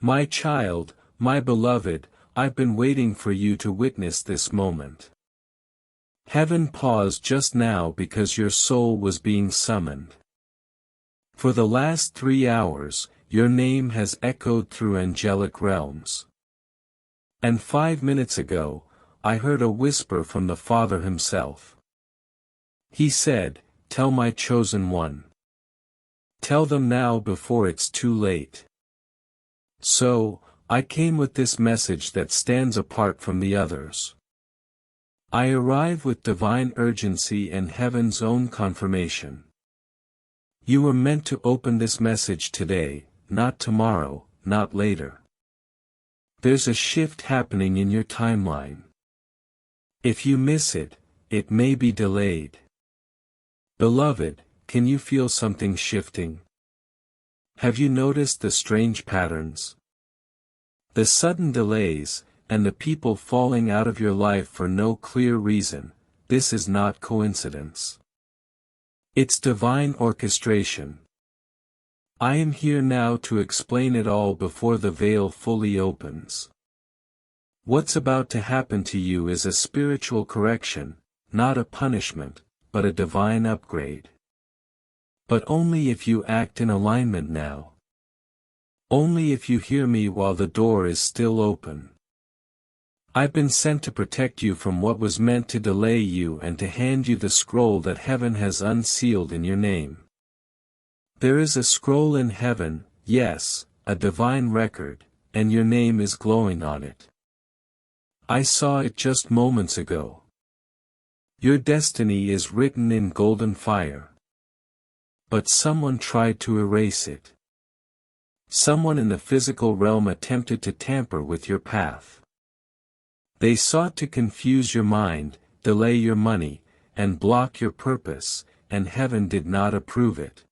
My child, my beloved, I've been waiting for you to witness this moment. Heaven paused just now because your soul was being summoned. For the last 3 hours, your name has echoed through angelic realms. And 5 minutes ago, I heard a whisper from the Father himself. He said, "Tell my chosen one. Tell them now before it's too late." So, I came with this message that stands apart from the others. I arrive with divine urgency and heaven's own confirmation. You were meant to open this message today, not tomorrow, not later. There's a shift happening in your timeline. If you miss it, it may be delayed. Beloved, can you feel something shifting? Have you noticed the strange patterns? The sudden delays, and the people falling out of your life for no clear reason. This is not coincidence. It's divine orchestration. I am here now to explain it all before the veil fully opens. What's about to happen to you is a spiritual correction, not a punishment, but a divine upgrade. But only if you act in alignment now. Only if you hear me while the door is still open. I've been sent to protect you from what was meant to delay you and to hand you the scroll that heaven has unsealed in your name. There is a scroll in heaven, yes, a divine record, and your name is glowing on it. I saw it just moments ago. Your destiny is written in golden fire. But someone tried to erase it. Someone in the physical realm attempted to tamper with your path. They sought to confuse your mind, delay your money, and block your purpose, and heaven did not approve it.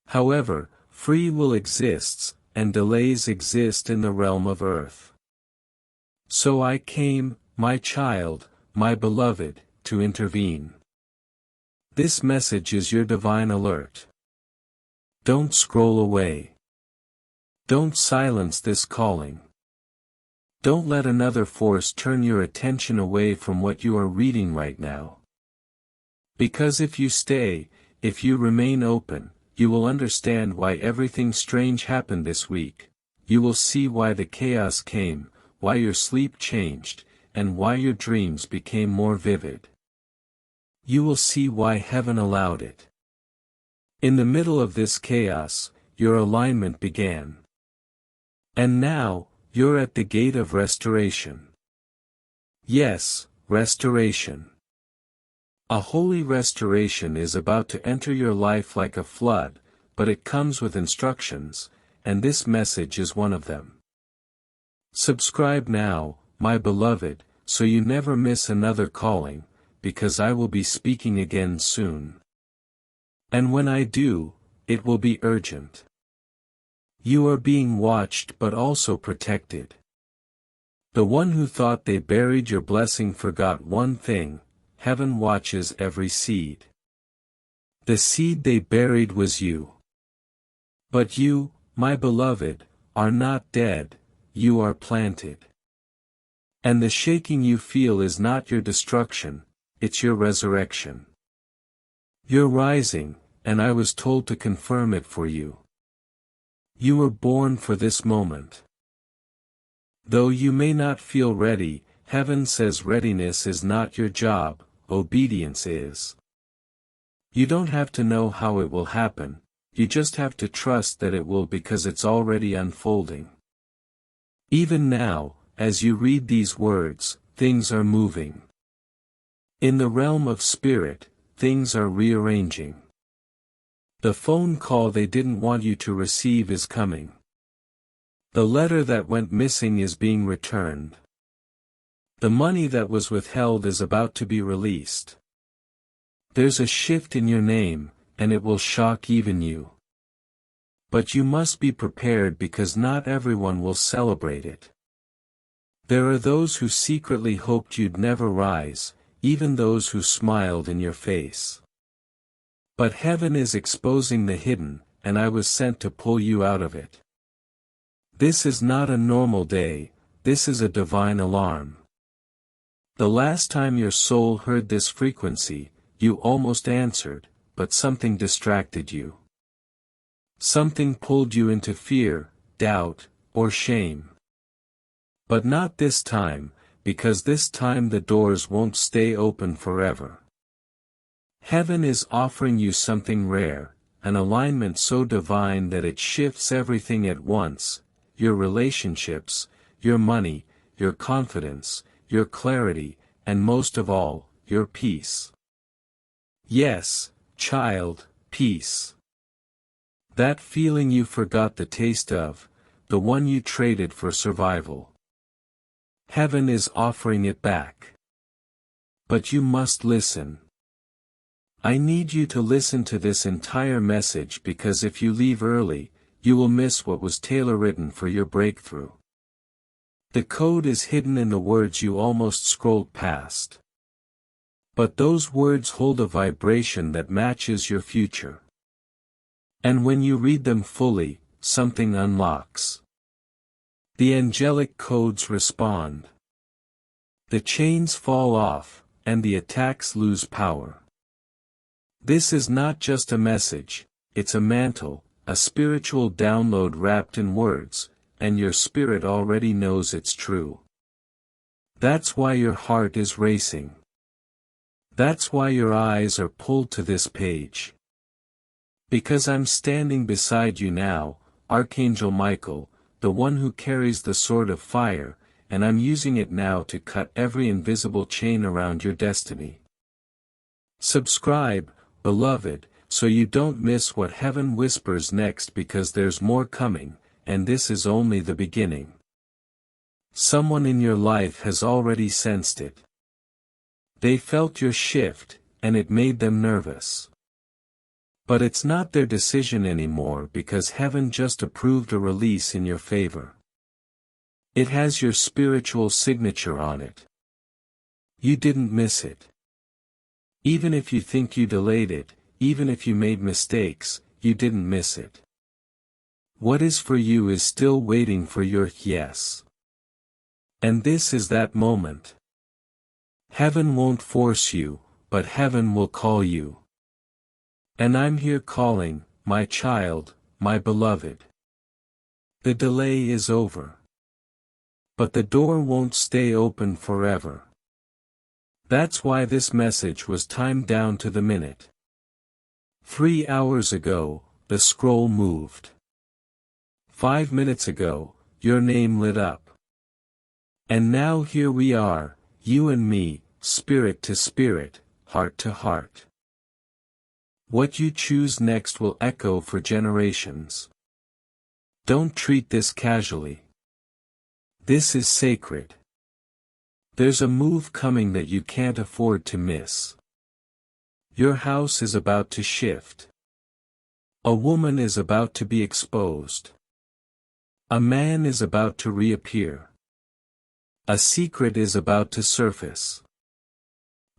However, free will exists, and delays exist in the realm of earth. So I came, my child, my beloved, to intervene. This message is your divine alert. Don't scroll away. Don't silence this calling. Don't let another force turn your attention away from what you are reading right now. Because if you stay, if you remain open, you will understand why everything strange happened this week. You will see why the chaos came, why your sleep changed, and why your dreams became more vivid. You will see why heaven allowed it. In the middle of this chaos, your alignment began. And now, you're at the gate of restoration. Yes, restoration. A holy restoration is about to enter your life like a flood, but it comes with instructions, and this message is one of them. Subscribe now, my beloved, so you never miss another calling, because I will be speaking again soon. And when I do, it will be urgent. You are being watched but also protected. The one who thought they buried your blessing forgot one thing: heaven watches every seed. The seed they buried was you. But you, my beloved, are not dead, you are planted. And the shaking you feel is not your destruction, it's your resurrection. You're rising, and I was told to confirm it for you. You were born for this moment. Though you may not feel ready, heaven says readiness is not your job, obedience is. You don't have to know how it will happen, you just have to trust that it will because it's already unfolding. Even now, as you read these words, things are moving. In the realm of spirit, things are rearranging. The phone call they didn't want you to receive is coming. The letter that went missing is being returned. The money that was withheld is about to be released. There's a shift in your name, and it will shock even you. But you must be prepared because not everyone will celebrate it. There are those who secretly hoped you'd never rise, even those who smiled in your face. But heaven is exposing the hidden, and I was sent to pull you out of it. This is not a normal day, this is a divine alarm. The last time your soul heard this frequency, you almost answered, but something distracted you. Something pulled you into fear, doubt, or shame. But not this time, because this time the doors won't stay open forever. Heaven is offering you something rare, an alignment so divine that it shifts everything at once, your relationships, your money, your confidence, your clarity, and most of all, your peace. Yes, child, peace. That feeling you forgot the taste of, the one you traded for survival. Heaven is offering it back. But you must listen. I need you to listen to this entire message because if you leave early, you will miss what was tailor-written for your breakthrough. The code is hidden in the words you almost scrolled past. But those words hold a vibration that matches your future. And when you read them fully, something unlocks. The angelic codes respond. The chains fall off, and the attacks lose power. This is not just a message, it's a mantle, a spiritual download wrapped in words, and your spirit already knows it's true. That's why your heart is racing. That's why your eyes are pulled to this page. Because I'm standing beside you now, Archangel Michael, the one who carries the sword of fire, and I'm using it now to cut every invisible chain around your destiny. Subscribe, beloved, so you don't miss what heaven whispers next because there's more coming, and this is only the beginning. Someone in your life has already sensed it. They felt your shift, and it made them nervous. But it's not their decision anymore because heaven just approved a release in your favor. It has your spiritual signature on it. You didn't miss it. Even if you think you delayed it, even if you made mistakes, you didn't miss it. What is for you is still waiting for your yes. And this is that moment. Heaven won't force you, but heaven will call you. And I'm here calling, my child, my beloved. The delay is over. But the door won't stay open forever. That's why this message was timed down to the minute. 3 hours ago, the scroll moved. 5 minutes ago, your name lit up. And now here we are, you and me, spirit to spirit, heart to heart. What you choose next will echo for generations. Don't treat this casually. This is sacred. There's a move coming that you can't afford to miss. Your house is about to shift. A woman is about to be exposed. A man is about to reappear. A secret is about to surface.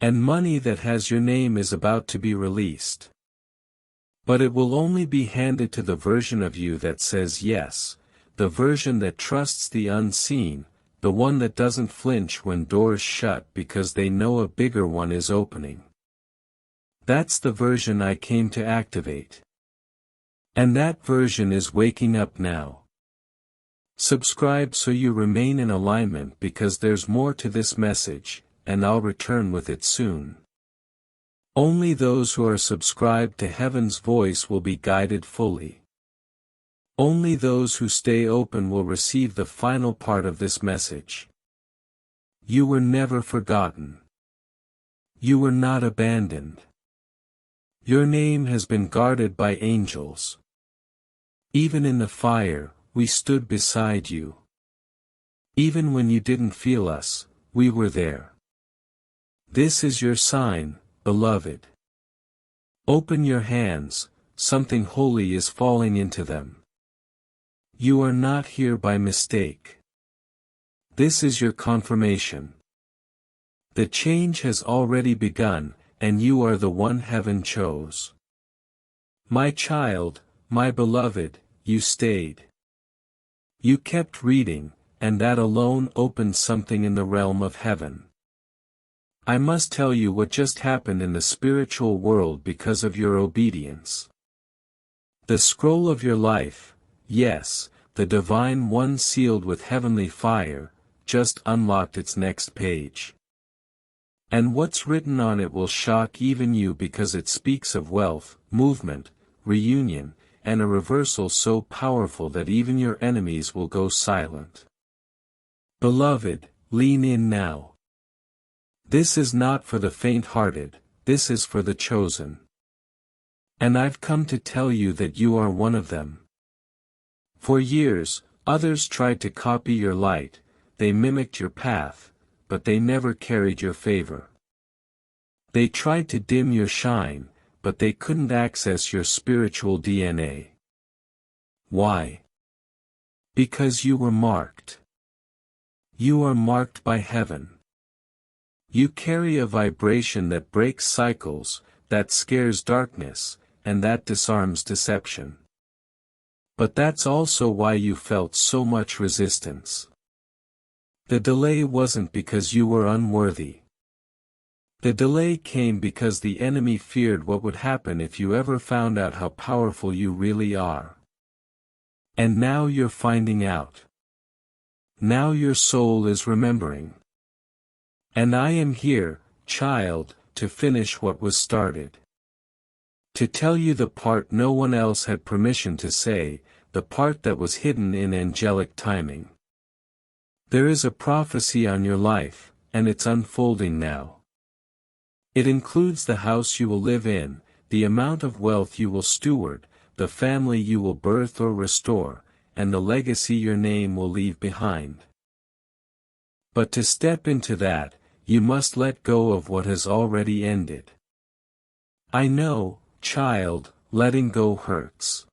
And money that has your name is about to be released. But it will only be handed to the version of you that says yes, the version that trusts the unseen, the one that doesn't flinch when doors shut because they know a bigger one is opening. That's the version I came to activate. And that version is waking up now. Subscribe so you remain in alignment because there's more to this message, and I'll return with it soon. Only those who are subscribed to heaven's voice will be guided fully. Only those who stay open will receive the final part of this message. You were never forgotten. You were not abandoned. Your name has been guarded by angels. Even in the fire, we stood beside you. Even when you didn't feel us, we were there. This is your sign, beloved. Open your hands, something holy is falling into them. You are not here by mistake. This is your confirmation. The change has already begun, and you are the one heaven chose. My child, my beloved, you stayed. You kept reading, and that alone opened something in the realm of heaven. I must tell you what just happened in the spiritual world because of your obedience. The scroll of your life, yes, the divine one sealed with heavenly fire, just unlocked its next page. And what's written on it will shock even you because it speaks of wealth, movement, reunion, and a reversal so powerful that even your enemies will go silent. Beloved, lean in now. This is not for the faint-hearted, this is for the chosen. And I've come to tell you that you are one of them. For years, others tried to copy your light, they mimicked your path, but they never carried your favor. They tried to dim your shine, but they couldn't access your spiritual DNA. Why? Because you were marked. You are marked by heaven. You carry a vibration that breaks cycles, that scares darkness, and that disarms deception. But that's also why you felt so much resistance. The delay wasn't because you were unworthy. The delay came because the enemy feared what would happen if you ever found out how powerful you really are. And now you're finding out. Now your soul is remembering. And I am here, child, to finish what was started. To tell you the part no one else had permission to say, the part that was hidden in angelic timing. There is a prophecy on your life, and it's unfolding now. It includes the house you will live in, the amount of wealth you will steward, the family you will birth or restore, and the legacy your name will leave behind. But to step into that, you must let go of what has already ended. I know, child, letting go hurts.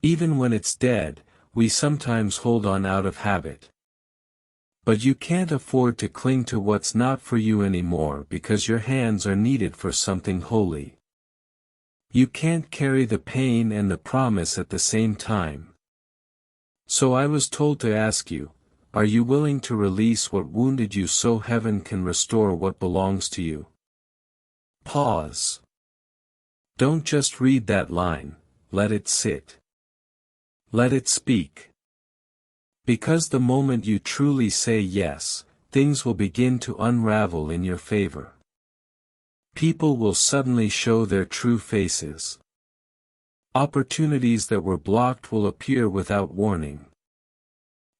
Even when it's dead, we sometimes hold on out of habit. But you can't afford to cling to what's not for you anymore because your hands are needed for something holy. You can't carry the pain and the promise at the same time. So I was told to ask you, are you willing to release what wounded you so heaven can restore what belongs to you? Pause. Don't just read that line, let it sit. Let it speak. Because the moment you truly say yes, things will begin to unravel in your favor. People will suddenly show their true faces. Opportunities that were blocked will appear without warning.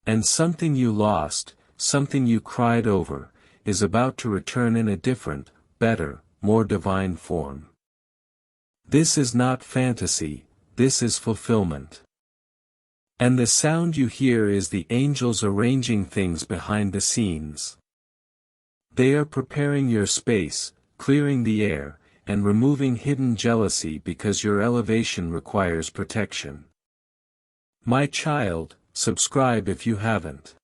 And something you lost, something you cried over, is about to return in a different, better, more divine form. This is not fantasy, this is fulfillment. And the sound you hear is the angels arranging things behind the scenes. They are preparing your space, clearing the air, and removing hidden jealousy because your elevation requires protection. My child, subscribe if you haven't.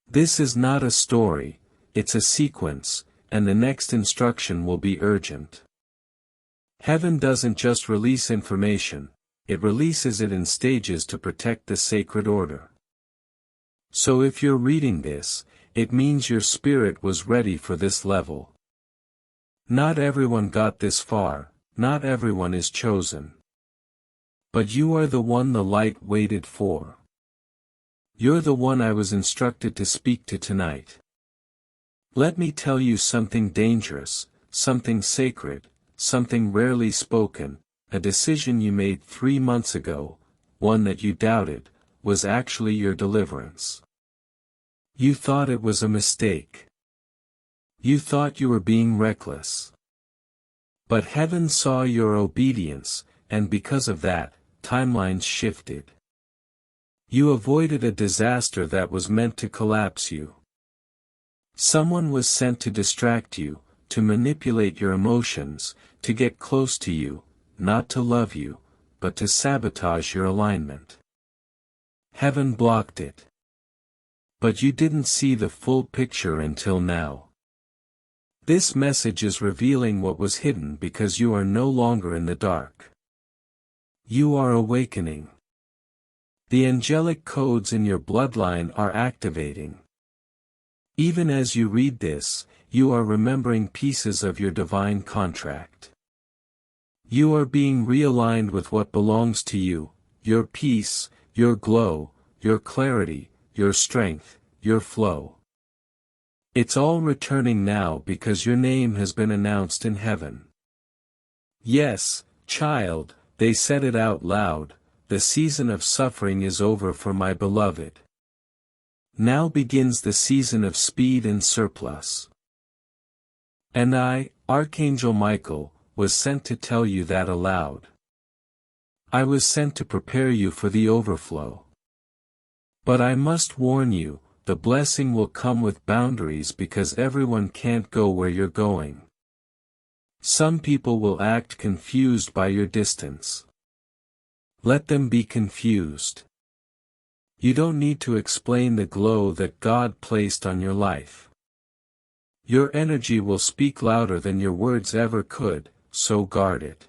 This is not a story, it's a sequence, and the next instruction will be urgent. Heaven doesn't just release information, it releases it in stages to protect the sacred order. So if you're reading this, it means your spirit was ready for this level. Not everyone got this far, not everyone is chosen. But you are the one the light waited for. You're the one I was instructed to speak to tonight. Let me tell you something dangerous, something sacred, something rarely spoken. A decision you made 3 months ago, one that you doubted, was actually your deliverance. You thought it was a mistake. You thought you were being reckless. But heaven saw your obedience, and because of that, timelines shifted. You avoided a disaster that was meant to collapse you. Someone was sent to distract you, to manipulate your emotions, to get close to you, not to love you, but to sabotage your alignment. Heaven blocked it. But you didn't see the full picture until now. This message is revealing what was hidden because you are no longer in the dark. You are awakening. The angelic codes in your bloodline are activating. Even as you read this, you are remembering pieces of your divine contract. You are being realigned with what belongs to you, your peace, your glow, your clarity, your strength, your flow. It's all returning now because your name has been announced in heaven. Yes, child, they said it out loud, the season of suffering is over for my beloved. Now begins the season of speed and surplus. And I, Archangel Michael, was sent to tell you that aloud. I was sent to prepare you for the overflow. But I must warn you, the blessing will come with boundaries because everyone can't go where you're going. Some people will act confused by your distance. Let them be confused. You don't need to explain the glow that God placed on your life. Your energy will speak louder than your words ever could, so guard it.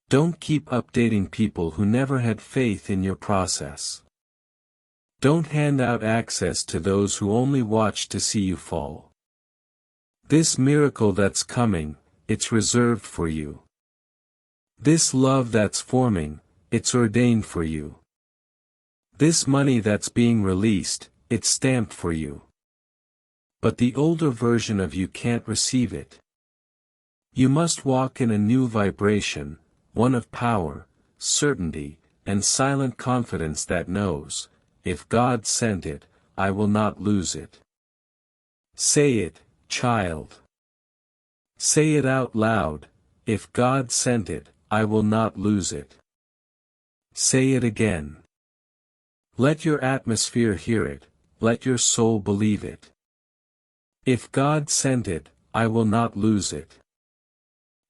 Don't keep updating people who never had faith in your process. Don't hand out access to those who only watch to see you fall. This miracle that's coming, it's reserved for you. This love that's forming, it's ordained for you. This money that's being released, it's stamped for you. But the older version of you can't receive it. You must walk in a new vibration, one of power, certainty, and silent confidence that knows, if God sent it, I will not lose it. Say it, child. Say it out loud, if God sent it, I will not lose it. Say it again. Let your atmosphere hear it, let your soul believe it. If God sent it, I will not lose it.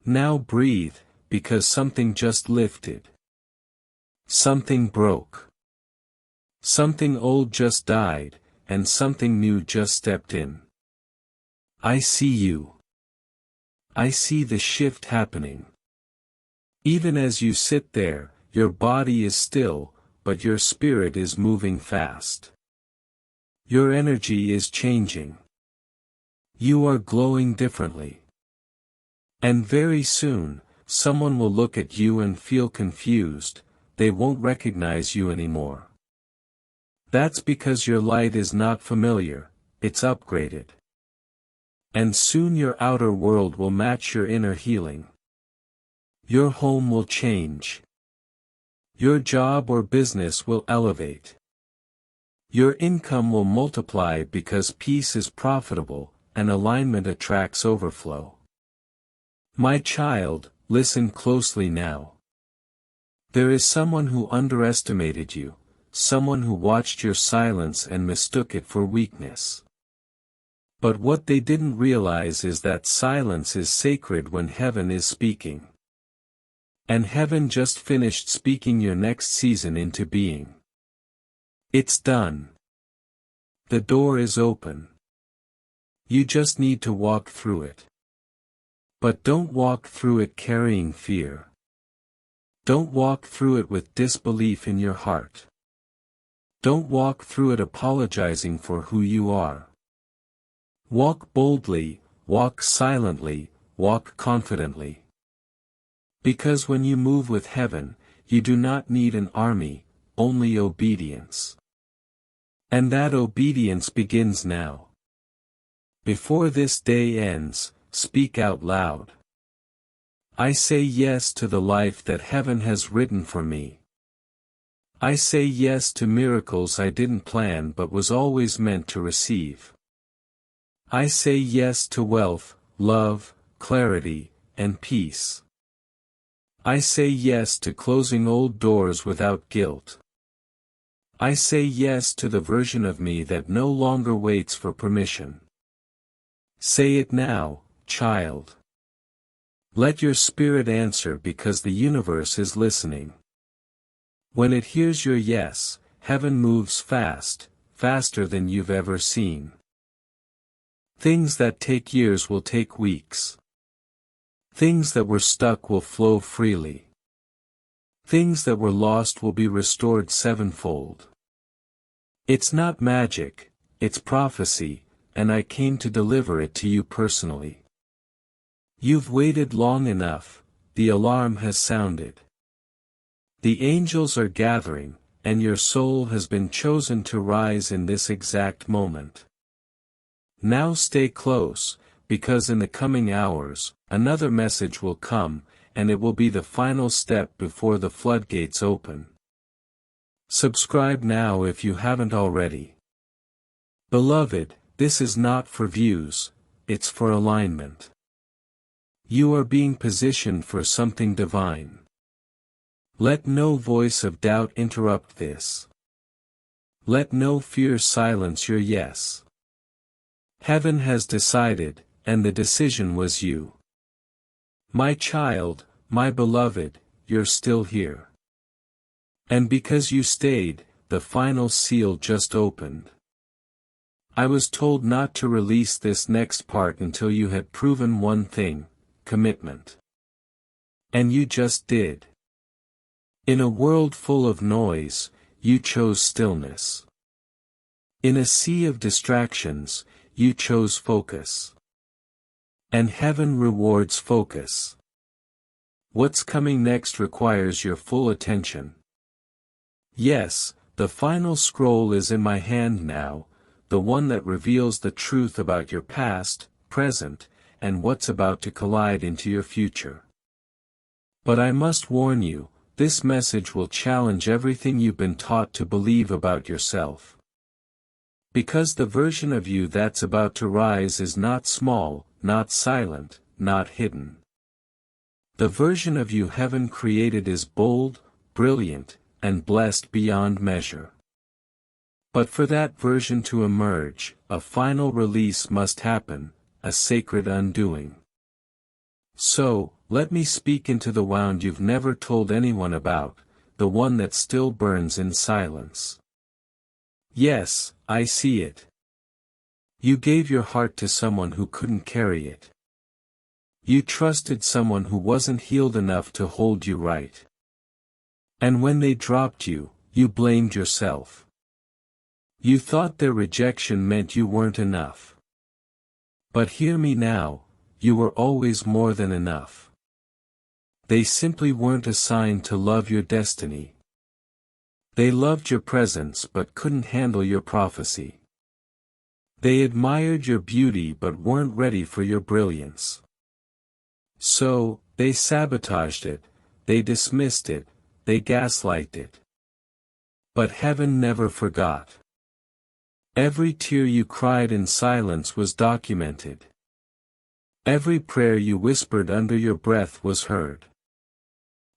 Now breathe, because something just lifted. Something broke. Something old just died, and something new just stepped in. I see you. I see the shift happening. Even as you sit there, your body is still, but your spirit is moving fast. Your energy is changing. You are glowing differently. And very soon, someone will look at you and feel confused, they won't recognize you anymore. That's because your light is not familiar, it's upgraded. And soon your outer world will match your inner healing. Your home will change. Your job or business will elevate. Your income will multiply because peace is profitable, and alignment attracts overflow. My child, listen closely now. There is someone who underestimated you, someone who watched your silence and mistook it for weakness. But what they didn't realize is that silence is sacred when heaven is speaking. And heaven just finished speaking your next season into being. It's done. The door is open. You just need to walk through it. But don't walk through it carrying fear. Don't walk through it with disbelief in your heart. Don't walk through it apologizing for who you are. Walk boldly, walk silently, walk confidently. Because when you move with heaven, you do not need an army, only obedience. And that obedience begins now. Before this day ends, speak out loud. I say yes to the life that heaven has written for me. I say yes to miracles I didn't plan but was always meant to receive. I say yes to wealth, love, clarity, and peace. I say yes to closing old doors without guilt. I say yes to the version of me that no longer waits for permission. Say it now, child. Let your spirit answer because the universe is listening. When it hears your yes, heaven moves fast, faster than you've ever seen. Things that take years will take weeks. Things that were stuck will flow freely. Things that were lost will be restored sevenfold. It's not magic, it's prophecy, and I came to deliver it to you personally. You've waited long enough, the alarm has sounded. The angels are gathering, and your soul has been chosen to rise in this exact moment. Now stay close, because in the coming hours, another message will come, and it will be the final step before the floodgates open. Subscribe now if you haven't already. Beloved, this is not for views, it's for alignment. You are being positioned for something divine. Let no voice of doubt interrupt this. Let no fear silence your yes. Heaven has decided, and the decision was you. My child, my beloved, you're still here. And because you stayed, the final seal just opened. I was told not to release this next part until you had proven one thing: commitment. And you just did. In a world full of noise, you chose stillness. In a sea of distractions, you chose focus. And heaven rewards focus. What's coming next requires your full attention. Yes, the final scroll is in my hand now, the one that reveals the truth about your past, present, and what's about to collide into your future. But I must warn you, this message will challenge everything you've been taught to believe about yourself. Because the version of you that's about to rise is not small, not silent, not hidden. The version of you heaven created is bold, brilliant, and blessed beyond measure. But for that version to emerge, a final release must happen, a sacred undoing. So, let me speak into the wound you've never told anyone about, the one that still burns in silence. Yes, I see it. You gave your heart to someone who couldn't carry it. You trusted someone who wasn't healed enough to hold you right. And when they dropped you, you blamed yourself. You thought their rejection meant you weren't enough. But hear me now, you were always more than enough. They simply weren't assigned to love your destiny. They loved your presence but couldn't handle your prophecy. They admired your beauty but weren't ready for your brilliance. So, they sabotaged it, they dismissed it, they gaslighted it. But heaven never forgot. Every tear you cried in silence was documented. Every prayer you whispered under your breath was heard.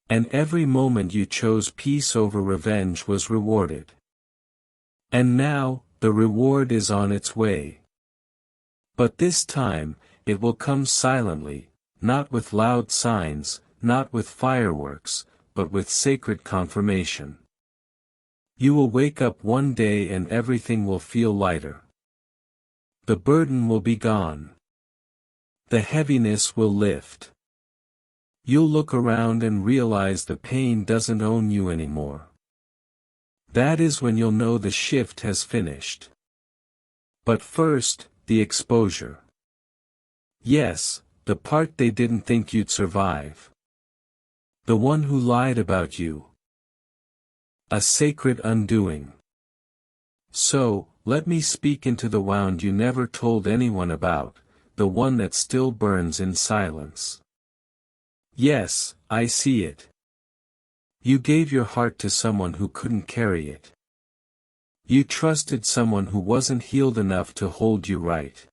And every moment you chose peace over revenge was rewarded. And now, the reward is on its way. But this time, it will come silently, not with loud signs, not with fireworks, but with sacred confirmation. You will wake up one day and everything will feel lighter. The burden will be gone. The heaviness will lift. You'll look around and realize the pain doesn't own you anymore. That is when you'll know the shift has finished. But first, the exposure. Yes, the part they didn't think you'd survive. The one who lied about you. A sacred undoing. So, let me speak into the wound you never told anyone about, the one that still burns in silence. Yes, I see it. You gave your heart to someone who couldn't carry it. You trusted someone who wasn't healed enough to hold you right.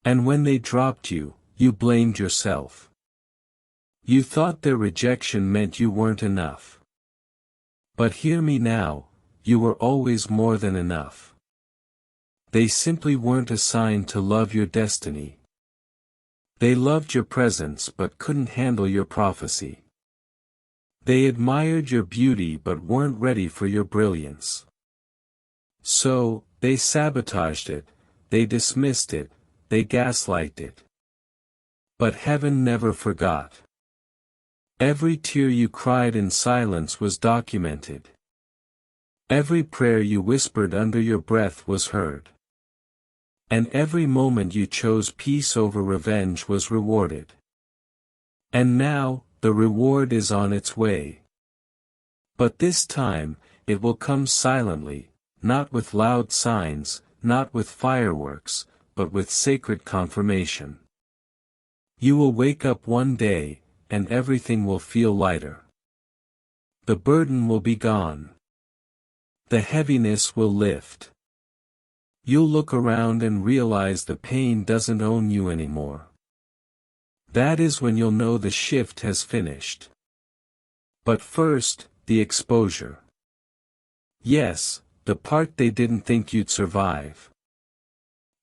And when they dropped you, you blamed yourself. You thought their rejection meant you weren't enough. But hear me now, you were always more than enough. They simply weren't assigned to love your destiny. They loved your presence but couldn't handle your prophecy. They admired your beauty but weren't ready for your brilliance. So, they sabotaged it, they dismissed it, they gaslighted it. But heaven never forgot. Every tear you cried in silence was documented. Every prayer you whispered under your breath was heard. And every moment you chose peace over revenge was rewarded. And now, the reward is on its way. But this time, it will come silently, not with loud signs, not with fireworks, but with sacred confirmation. You will wake up one day, and everything will feel lighter. The burden will be gone. The heaviness will lift. You'll look around and realize the pain doesn't own you anymore. That is when you'll know the shift has finished. But first, the exposure. Yes, the part they didn't think you'd survive.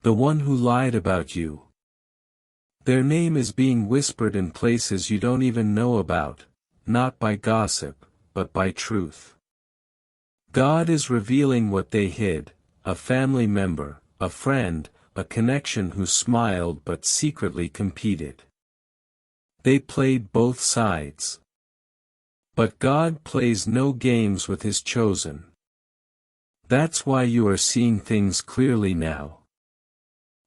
The one who lied about you. Their name is being whispered in places you don't even know about, not by gossip, but by truth. God is revealing what they hid, a family member, a friend, a connection who smiled but secretly competed. They played both sides. But God plays no games with His chosen. That's why you are seeing things clearly now.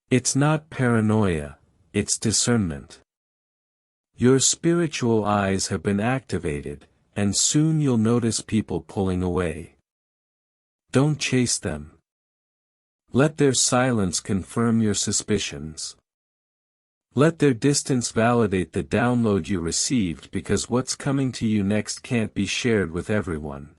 It's not paranoia, it's discernment. Your spiritual eyes have been activated, and soon you'll notice people pulling away. Don't chase them. Let their silence confirm your suspicions. Let their distance validate the download you received, because what's coming to you next can't be shared with everyone.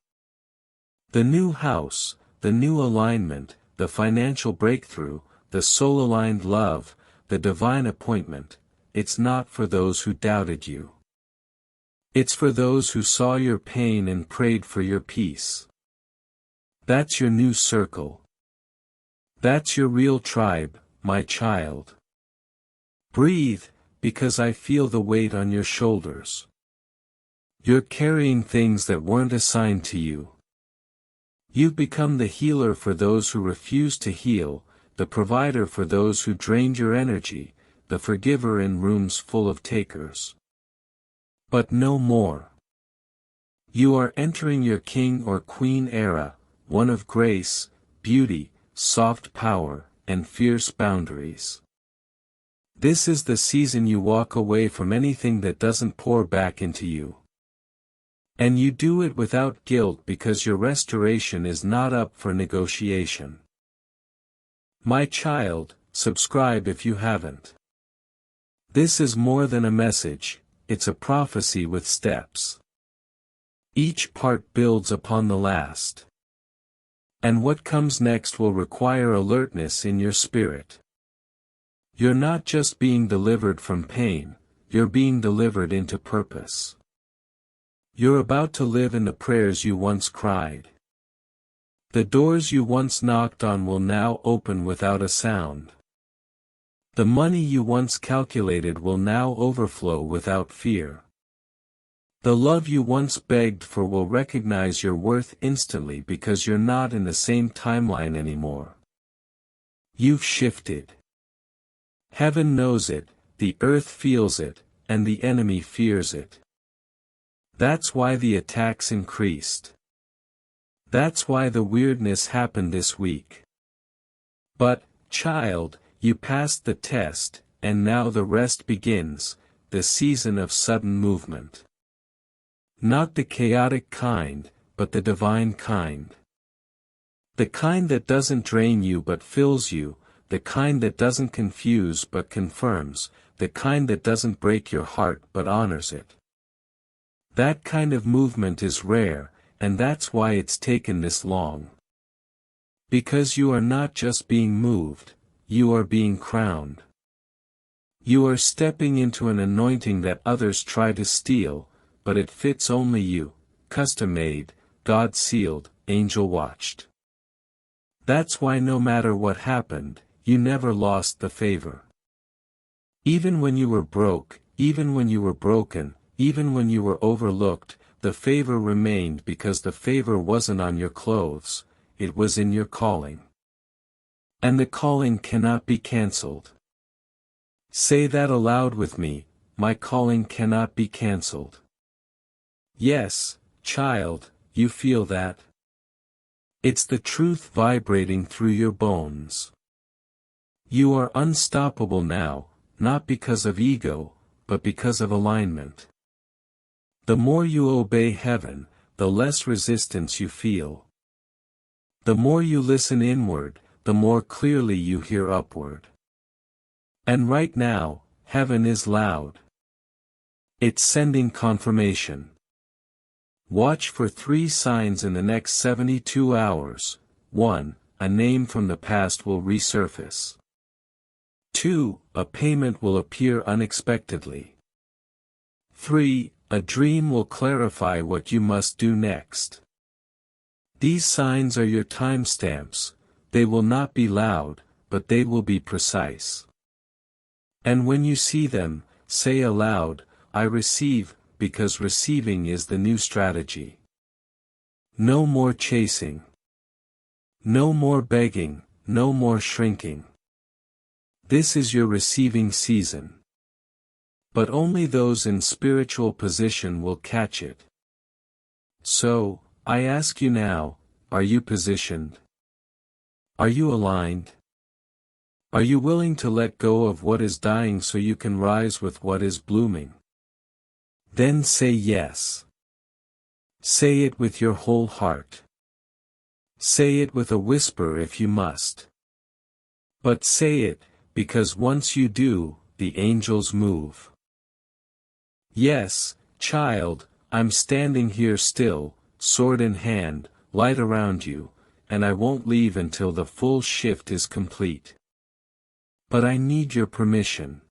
The new house, the new alignment, the financial breakthrough, the soul-aligned love, the divine appointment, it's not for those who doubted you. It's for those who saw your pain and prayed for your peace. That's your new circle. That's your real tribe, my child. Breathe, because I feel the weight on your shoulders. You're carrying things that weren't assigned to you. You've become the healer for those who refused to heal, the provider for those who drained your energy, the forgiver in rooms full of takers. But no more. You are entering your king or queen era, one of grace, beauty, soft power, and fierce boundaries. This is the season you walk away from anything that doesn't pour back into you. And you do it without guilt, because your restoration is not up for negotiation. My child, subscribe if you haven't. This is more than a message, it's a prophecy with steps. Each part builds upon the last. And what comes next will require alertness in your spirit. You're not just being delivered from pain, you're being delivered into purpose. You're about to live in the prayers you once cried. The doors you once knocked on will now open without a sound. The money you once calculated will now overflow without fear. The love you once begged for will recognize your worth instantly, because you're not in the same timeline anymore. You've shifted. Heaven knows it, the earth feels it, and the enemy fears it. That's why the attacks increased. That's why the weirdness happened this week. But, child, you passed the test, and now the rest begins, the season of sudden movement. Not the chaotic kind, but the divine kind. The kind that doesn't drain you but fills you, the kind that doesn't confuse but confirms, the kind that doesn't break your heart but honors it. That kind of movement is rare, and that's why it's taken this long. Because you are not just being moved, you are being crowned. You are stepping into an anointing that others try to steal, but it fits only you, custom-made, God-sealed, angel-watched. That's why no matter what happened, you never lost the favor. Even when you were broke, even when you were broken, even when you were overlooked, the favor remained, because the favor wasn't on your clothes, it was in your calling. And the calling cannot be cancelled. Say that aloud with me, my calling cannot be cancelled. Yes, child, you feel that? It's the truth vibrating through your bones. You are unstoppable now, not because of ego, but because of alignment. The more you obey heaven, the less resistance you feel. The more you listen inward, the more clearly you hear upward. And right now, heaven is loud. It's sending confirmation. Watch for 3 signs in the next 72 hours. 1. A name from the past will resurface. 2. A payment will appear unexpectedly. 3. A dream will clarify what you must do next. These signs are your timestamps. They will not be loud, but they will be precise. And when you see them, say aloud, I receive, because receiving is the new strategy. No more chasing. No more begging, no more shrinking. This is your receiving season. But only those in spiritual position will catch it. So, I ask you now, are you positioned? Are you aligned? Are you willing to let go of what is dying so you can rise with what is blooming? Then say yes. Say it with your whole heart. Say it with a whisper if you must. But say it, because once you do, the angels move. Yes, child, I'm standing here still, sword in hand, light around you, and I won't leave until the full shift is complete. But I need your permission.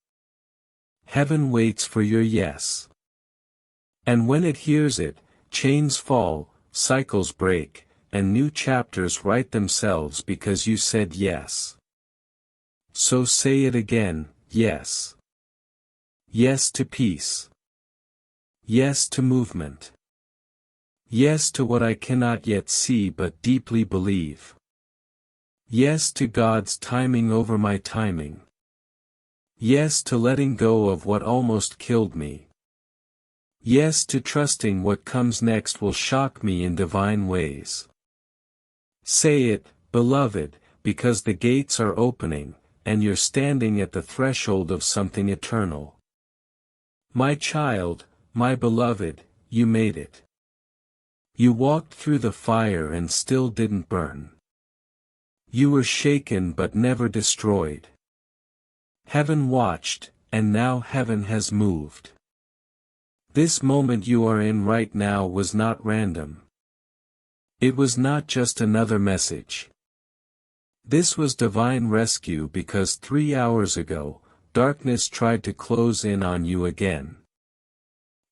Heaven waits for your yes. And when it hears it, chains fall, cycles break, and new chapters write themselves because you said yes. So say it again, yes. Yes to peace. Yes to movement. Yes to what I cannot yet see but deeply believe. Yes to God's timing over my timing. Yes to letting go of what almost killed me. Yes to trusting what comes next will shock me in divine ways. Say it, beloved, because the gates are opening, and you're standing at the threshold of something eternal. My child, my beloved, you made it. You walked through the fire and still didn't burn. You were shaken but never destroyed. Heaven watched, and now heaven has moved. This moment you are in right now was not random. It was not just another message. This was divine rescue because 3 hours ago, darkness tried to close in on you again.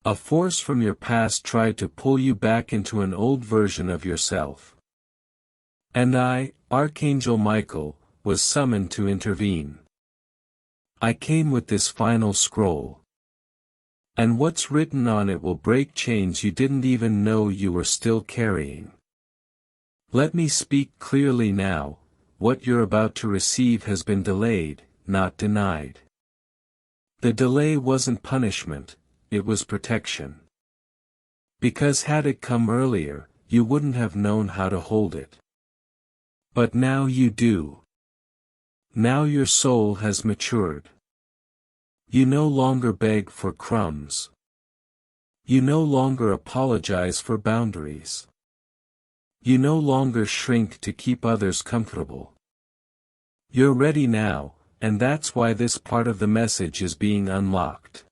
A force from your past tried to pull you back into an old version of yourself. And I, Archangel Michael, was summoned to intervene. I came with this final scroll. And what's written on it will break chains you didn't even know you were still carrying. Let me speak clearly now, what you're about to receive has been delayed, not denied. The delay wasn't punishment, it was protection. Because had it come earlier, you wouldn't have known how to hold it. But now you do. Now your soul has matured. You no longer beg for crumbs. You no longer apologize for boundaries. You no longer shrink to keep others comfortable. You're ready now, and that's why this part of the message is being unlocked.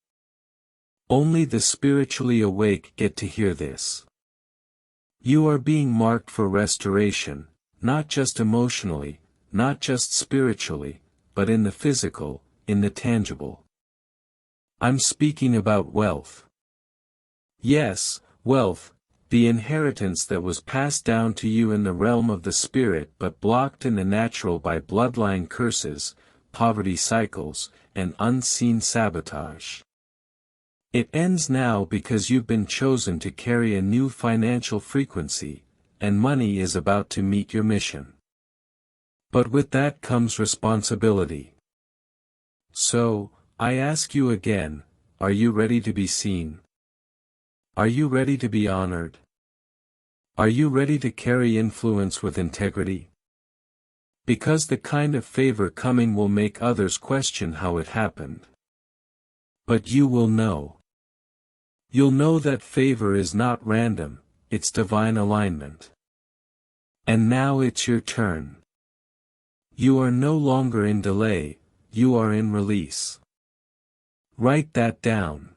Only the spiritually awake get to hear this. You are being marked for restoration, not just emotionally, not just spiritually, but in the physical, in the tangible. I'm speaking about wealth. Yes, wealth, the inheritance that was passed down to you in the realm of the spirit but blocked in the natural by bloodline curses, poverty cycles, and unseen sabotage. It ends now because you've been chosen to carry a new financial frequency, and money is about to meet your mission. But with that comes responsibility. So, I ask you again, are you ready to be seen? Are you ready to be honored? Are you ready to carry influence with integrity? Because the kind of favor coming will make others question how it happened. But you will know. You'll know that favor is not random, it's divine alignment. And now it's your turn. You are no longer in delay, you are in release. Write that down.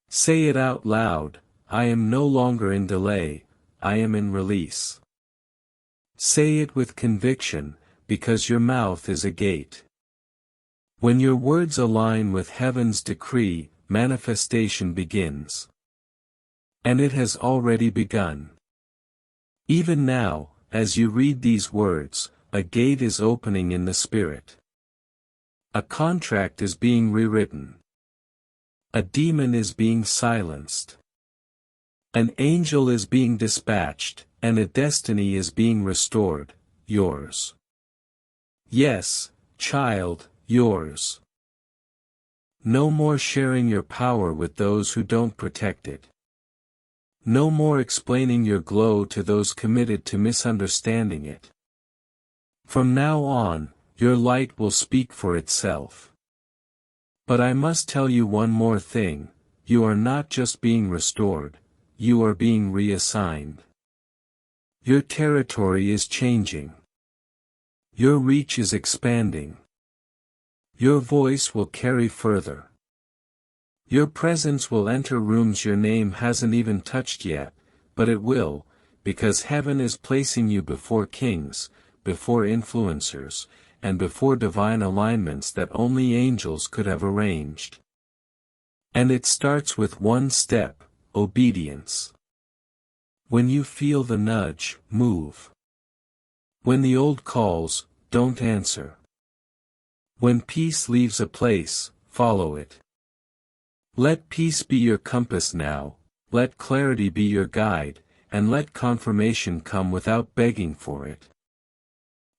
Say it out loud, I am no longer in delay, I am in release. Say it with conviction, because your mouth is a gate. When your words align with heaven's decree, manifestation begins. And it has already begun. Even now, as you read these words, a gate is opening in the spirit. A contract is being rewritten. A demon is being silenced. An angel is being dispatched, and a destiny is being restored, yours. Yes, child, yours. No more sharing your power with those who don't protect it. No more explaining your glow to those committed to misunderstanding it. From now on, your light will speak for itself. But I must tell you one more thing, you are not just being restored, you are being reassigned. Your territory is changing. Your reach is expanding. Your voice will carry further. Your presence will enter rooms your name hasn't even touched yet, but it will, because heaven is placing you before kings, before influencers, and before divine alignments that only angels could have arranged. And it starts with one step, obedience. When you feel the nudge, move. When the old calls, don't answer. When peace leaves a place, follow it. Let peace be your compass now, let clarity be your guide, and let confirmation come without begging for it.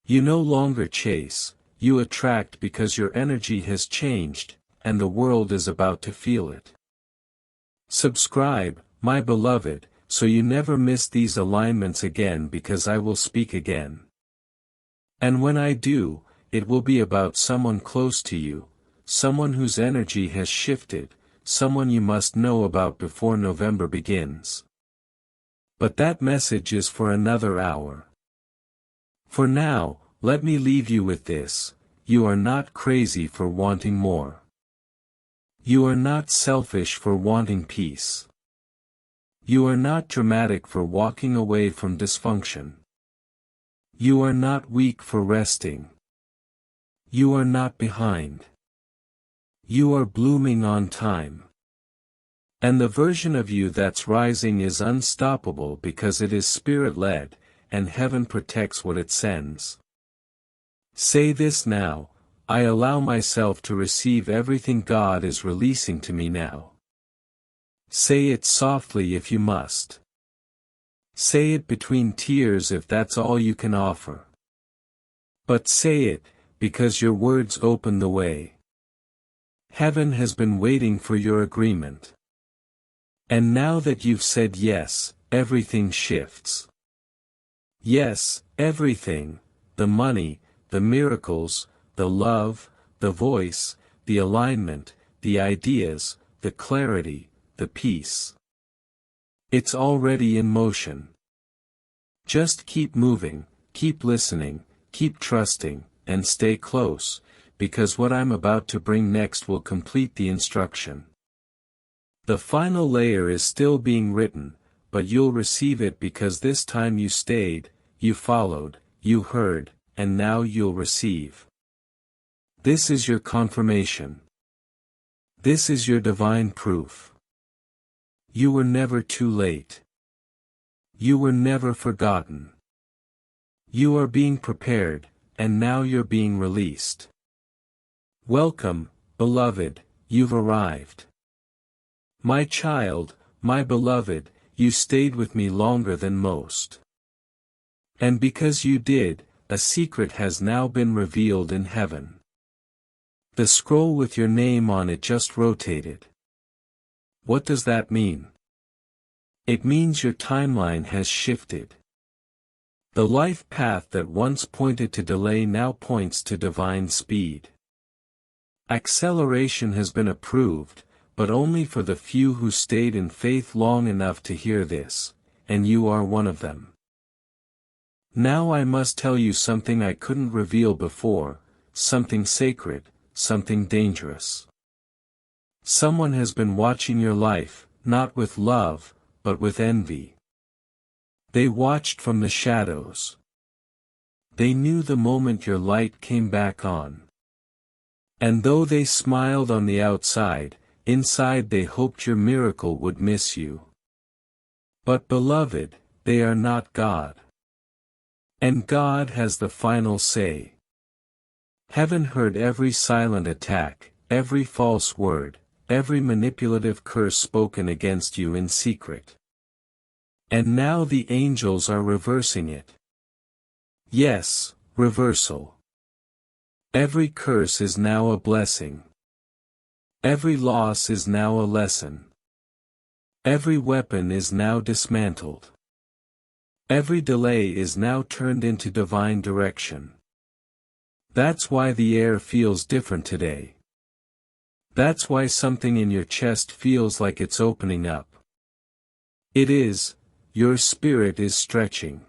You no longer chase, you attract because your energy has changed, and the world is about to feel it. Subscribe, my beloved, so you never miss these alignments again, because I will speak again. And when I do, it will be about someone close to you, someone whose energy has shifted, someone you must know about before November begins. But that message is for another hour. For now, let me leave you with this, you are not crazy for wanting more. You are not selfish for wanting peace. You are not dramatic for walking away from dysfunction. You are not weak for resting. You are not behind. You are blooming on time. And the version of you that's rising is unstoppable because it is spirit-led, and heaven protects what it sends. Say this now, I allow myself to receive everything God is releasing to me now. Say it softly if you must. Say it between tears if that's all you can offer. But say it, because your words open the way. Heaven has been waiting for your agreement. And now that you've said yes, everything shifts. Yes, everything, the money, the miracles, the love, the voice, the alignment, the ideas, the clarity, the peace. It's already in motion. Just keep moving, keep listening, keep trusting, and stay close, because what I'm about to bring next will complete the instruction. The final layer is still being written, but you'll receive it because this time you stayed, you followed, you heard, and now you'll receive. This is your confirmation. This is your divine proof. You were never too late. You were never forgotten. You are being prepared, and now you're being released. Welcome, beloved, you've arrived. My child, my beloved, you stayed with me longer than most. And because you did, a secret has now been revealed in heaven. The scroll with your name on it just rotated. What does that mean? It means your timeline has shifted. The life path that once pointed to delay now points to divine speed. Acceleration has been approved, but only for the few who stayed in faith long enough to hear this, and you are one of them. Now I must tell you something I couldn't reveal before, something sacred, something dangerous. Someone has been watching your life, not with love, but with envy. They watched from the shadows. They knew the moment your light came back on. And though they smiled on the outside, inside they hoped your miracle would miss you. But beloved, they are not God. And God has the final say. Heaven heard every silent attack, every false word, every manipulative curse spoken against you in secret. And now the angels are reversing it. Yes, reversal. Every curse is now a blessing. Every loss is now a lesson. Every weapon is now dismantled. Every delay is now turned into divine direction. That's why the air feels different today. That's why something in your chest feels like it's opening up. It is, your spirit is stretching.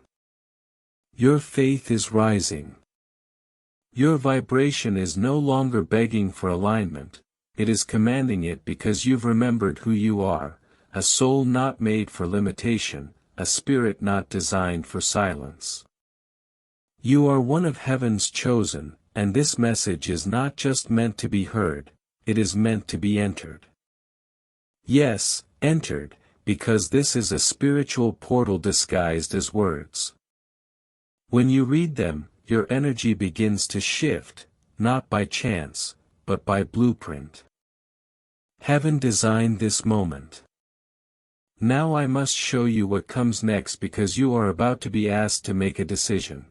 Your faith is rising. Your vibration is no longer begging for alignment, it is commanding it because you've remembered who you are, a soul not made for limitation, a spirit not designed for silence. You are one of heaven's chosen, and this message is not just meant to be heard, it is meant to be entered. Yes, entered, because this is a spiritual portal disguised as words. When you read them, your energy begins to shift, not by chance, but by blueprint. Heaven designed this moment. Now I must show you what comes next because you are about to be asked to make a decision.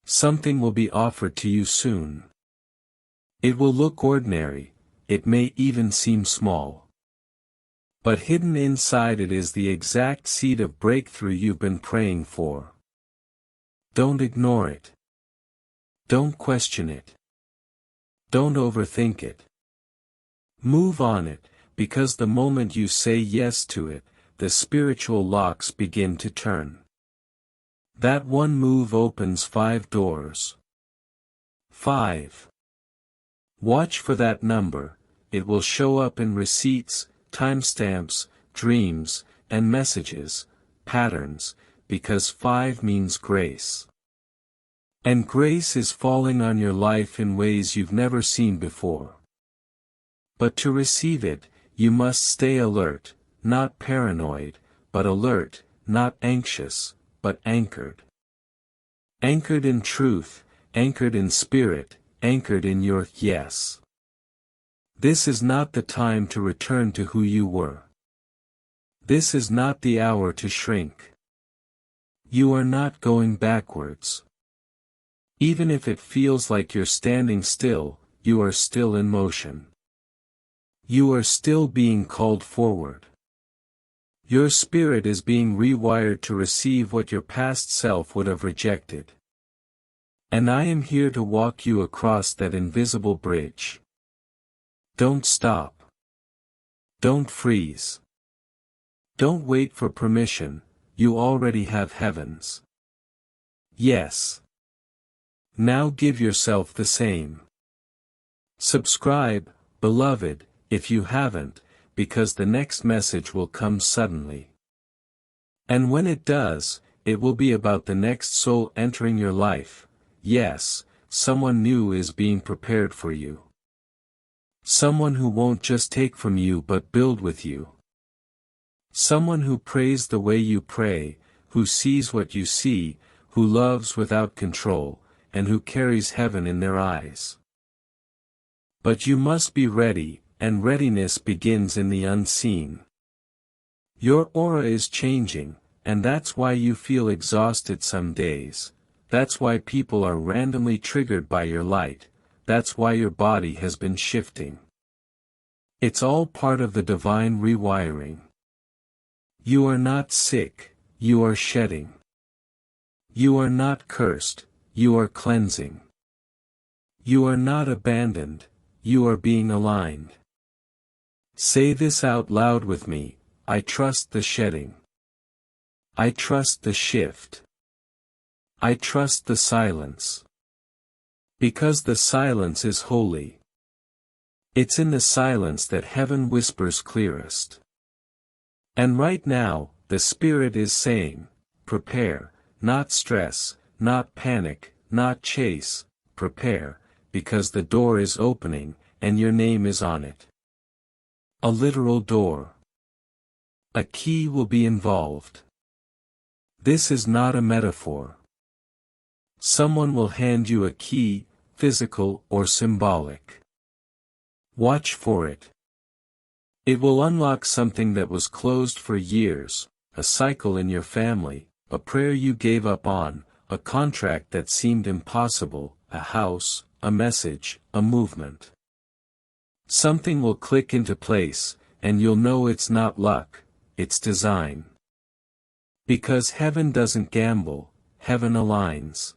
Something will be offered to you soon. It will look ordinary, it may even seem small. But hidden inside it is the exact seed of breakthrough you've been praying for. Don't ignore it. Don't question it. Don't overthink it. Move on it, because the moment you say yes to it, the spiritual locks begin to turn. That one move opens 5 doors. 5. Watch for that number, it will show up in receipts, timestamps, dreams, and messages, patterns, because 5 means grace. And grace is falling on your life in ways you've never seen before. But to receive it, you must stay alert, not paranoid, but alert, not anxious, but anchored. Anchored in truth, anchored in spirit, anchored in your yes. This is not the time to return to who you were. This is not the hour to shrink. You are not going backwards. Even if it feels like you're standing still, you are still in motion. You are still being called forward. Your spirit is being rewired to receive what your past self would have rejected. And I am here to walk you across that invisible bridge. Don't stop. Don't freeze. Don't wait for permission, you already have heaven's. Yes. Now give yourself the same. Subscribe, beloved, if you haven't, because the next message will come suddenly. And when it does, it will be about the next soul entering your life. Yes, someone new is being prepared for you. Someone who won't just take from you but build with you. Someone who prays the way you pray, who sees what you see, who loves without control, and who carries heaven in their eyes. But you must be ready, and readiness begins in the unseen. Your aura is changing, and that's why you feel exhausted some days. That's why people are randomly triggered by your light. That's why your body has been shifting. It's all part of the divine rewiring. You are not sick, you are shedding. You are not cursed, you are cleansing. You are not abandoned, you are being aligned. Say this out loud with me: I trust the shedding. I trust the shift. I trust the silence. Because the silence is holy. It's in the silence that heaven whispers clearest. And right now, the Spirit is saying, prepare, not stress, not panic, not chase, prepare, because the door is opening, and your name is on it. A literal door. A key will be involved. This is not a metaphor. Someone will hand you a key, physical or symbolic. Watch for it. It will unlock something that was closed for years, a cycle in your family, a prayer you gave up on, a contract that seemed impossible, a house, a message, a movement. Something will click into place, and you'll know it's not luck, it's design. Because heaven doesn't gamble, heaven aligns.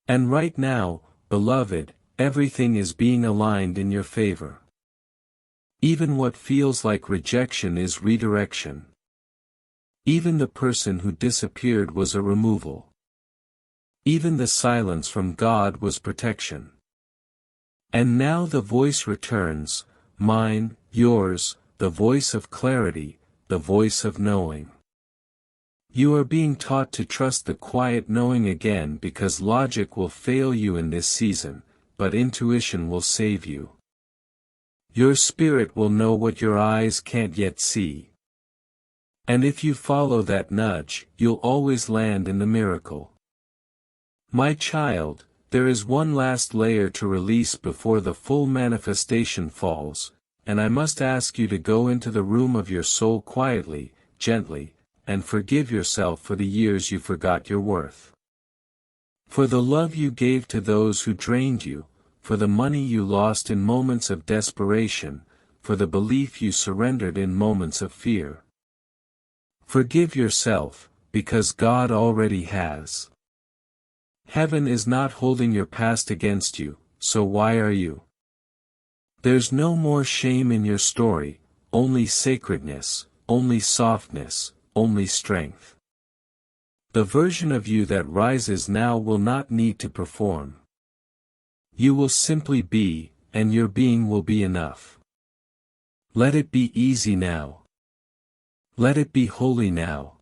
And right now, beloved, everything is being aligned in your favor. Even what feels like rejection is redirection. Even the person who disappeared was a removal. Even the silence from God was protection. And now the voice returns, mine, yours, the voice of clarity, the voice of knowing. You are being taught to trust the quiet knowing again, because logic will fail you in this season, but intuition will save you. Your spirit will know what your eyes can't yet see. And if you follow that nudge, you'll always land in the miracle. My child, there is one last layer to release before the full manifestation falls, and I must ask you to go into the room of your soul quietly, gently, and forgive yourself for the years you forgot your worth. For the love you gave to those who drained you, for the money you lost in moments of desperation, for the belief you surrendered in moments of fear. Forgive yourself, because God already has. Heaven is not holding your past against you, so why are you? There's no more shame in your story, only sacredness, only softness, only strength. The version of you that rises now will not need to perform. You will simply be, and your being will be enough. Let it be easy now. Let it be holy now.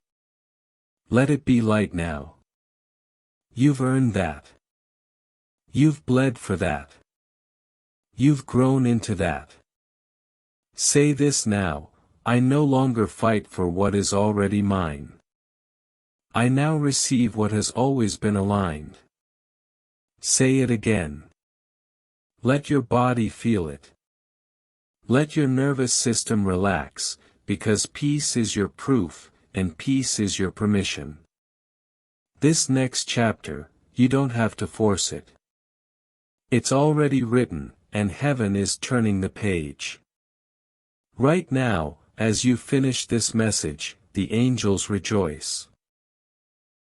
Let it be light now. You've earned that. You've bled for that. You've grown into that. Say this now: I no longer fight for what is already mine. I now receive what has always been aligned. Say it again. Let your body feel it. Let your nervous system relax, because peace is your proof, and peace is your permission. This next chapter, you don't have to force it. It's already written, and heaven is turning the page. Right now, as you finish this message, the angels rejoice.